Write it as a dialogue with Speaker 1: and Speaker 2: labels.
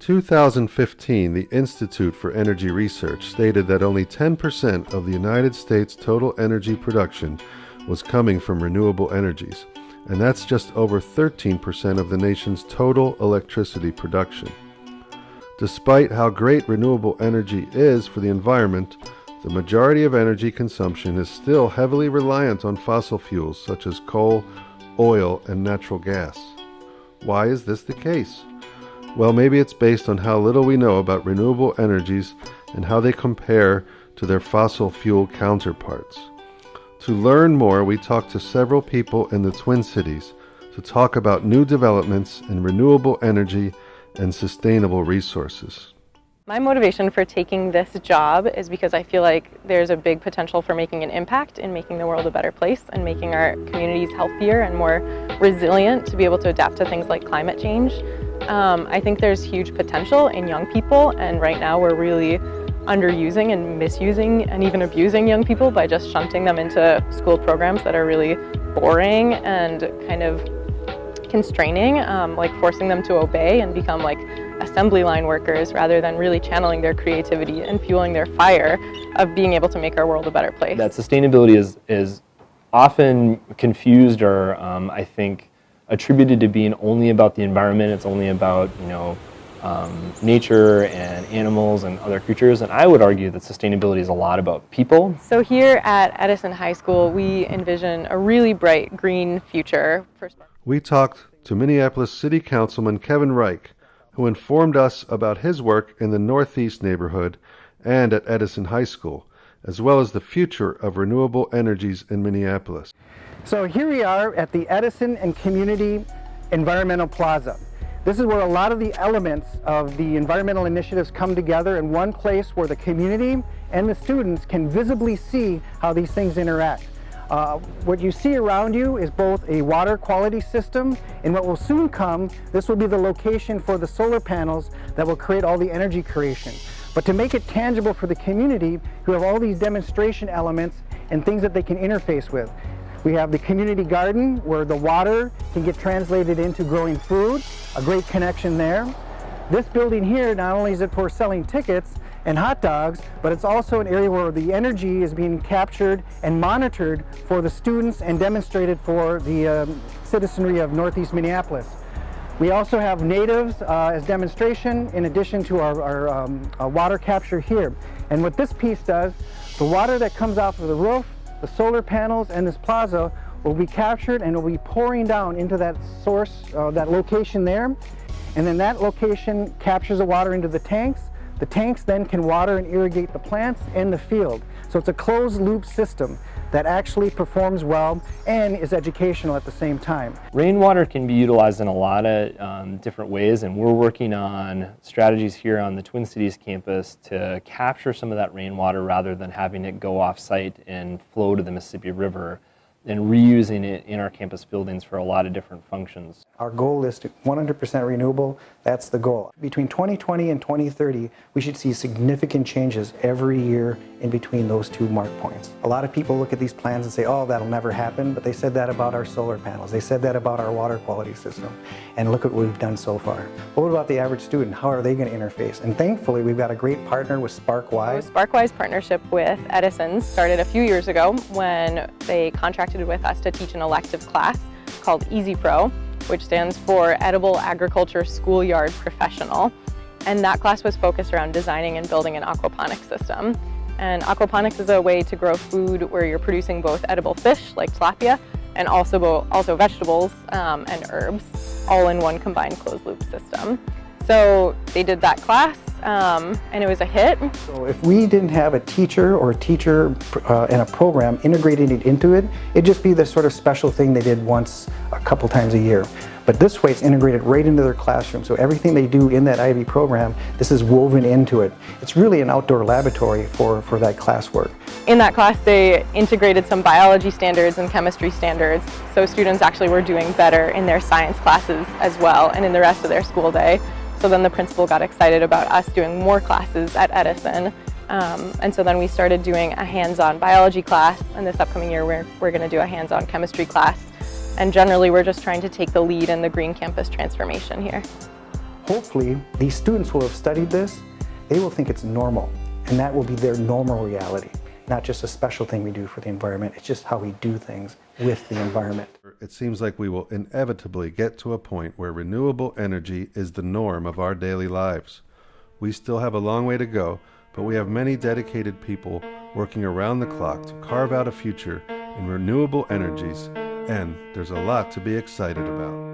Speaker 1: 2015, the Institute for Energy Research stated that only 10% of the United States' total energy production was coming from renewable energies, and that's just over 13% of the nation's total electricity production. Despite how great renewable energy is for the environment, the majority of energy consumption is still heavily reliant on fossil fuels such as coal, oil, and natural gas. Why is this the case? Well, maybe it's based on how little we know about renewable energies and how they compare to their fossil fuel counterparts. To learn more, we talked to several people in the Twin Cities to talk about new developments in renewable energy and sustainable resources.
Speaker 2: My motivation for taking this job is because I feel like there's a big potential for making an impact in making the world a better place and making our communities healthier and more resilient to be able to adapt to things like climate change. I think there's huge potential in young people, and right now we're really underusing and misusing and even abusing young people by just shunting them into school programs that are really boring and kind of constraining, like forcing them to obey and become like assembly line workers rather than really channeling their creativity and fueling their fire of being able to make our world a better place.
Speaker 3: That sustainability is often confused or I think attributed to being only about the environment. It's only about, nature and animals and other creatures, and I would argue that sustainability is a lot about people.
Speaker 2: So here at Edison High School, we envision a really bright green future for Spark.
Speaker 1: We talked to Minneapolis City Councilman Kevin Reich, who informed us about his work in the Northeast neighborhood and at Edison High School, as well as the future of renewable energies in Minneapolis.
Speaker 4: So here we are at the Edison and Community Environmental Plaza. This is where a lot of the elements of the environmental initiatives come together in one place where the community and the students can visibly see how these things interact. What you see around you is both a water quality system, and what will soon come, this will be the location for the solar panels that will create all the energy creation. But to make it tangible for the community, we have all these demonstration elements and things that they can interface with. We have the community garden where the water can get translated into growing food, a great connection there. This building here, not only is it for selling tickets and hot dogs, but it's also an area where the energy is being captured and monitored for the students and demonstrated for the citizenry of Northeast Minneapolis. We also have natives as demonstration in addition to our water capture here. And what this piece does, the water that comes off of the roof, the solar panels, and this plaza will be captured and will be pouring down into that source, that location there. And then that location captures the water into the tanks. The tanks then can water and irrigate the plants and the field. So it's a closed loop system that actually performs well and is educational at the same time.
Speaker 3: Rainwater can be utilized in a lot of different ways, and we're working on strategies here on the Twin Cities campus to capture some of that rainwater rather than having it go off-site and flow to the Mississippi River, and reusing it in our campus buildings for a lot of different functions.
Speaker 4: Our goal is to 100% renewable. That's the goal. Between 2020 and 2030, we should see significant changes every year in between those two mark points. A lot of people look at these plans and say, oh, that'll never happen, but they said that about our solar panels. They said that about our water quality system. And look at what we've done so far. But what about the average student? How are they going to interface? And thankfully, we've got a great partner with SparkWise.
Speaker 2: SparkWise partnership with Edison started a few years ago when they contracted with us to teach an elective class called Easy Pro, which stands for Edible Agriculture Schoolyard Professional. And that class was focused around designing and building an aquaponics system. And aquaponics is a way to grow food where you're producing both edible fish like tilapia and also vegetables and herbs, all in one combined closed loop system. So they did that class and it was a hit.
Speaker 4: So if we didn't have a teacher or a teacher and a program integrating it into it, it'd just be this sort of special thing they did once a couple times a year. But this way it's integrated right into their classroom. So everything they do in that IB program, this is woven into it. It's really an outdoor laboratory for that classwork.
Speaker 2: In that class, they integrated some biology standards and chemistry standards. So students actually were doing better in their science classes as well and in the rest of their school day. So then the principal got excited about us doing more classes at Edison. And so then we started doing a hands-on biology class, and this upcoming year we're going to do a hands-on chemistry class. And generally we're just trying to take the lead in the green campus transformation here.
Speaker 4: hopefully these students will have studied this, they will think it's normal, and that will be their normal reality, not just a special thing we do for the environment. It's just how we do things with the environment.
Speaker 1: It seems like we will inevitably get to a point where renewable energy is the norm of our daily lives. We still have a long way to go, but we have many dedicated people working around the clock to carve out a future in renewable energies, and there's a lot to be excited about.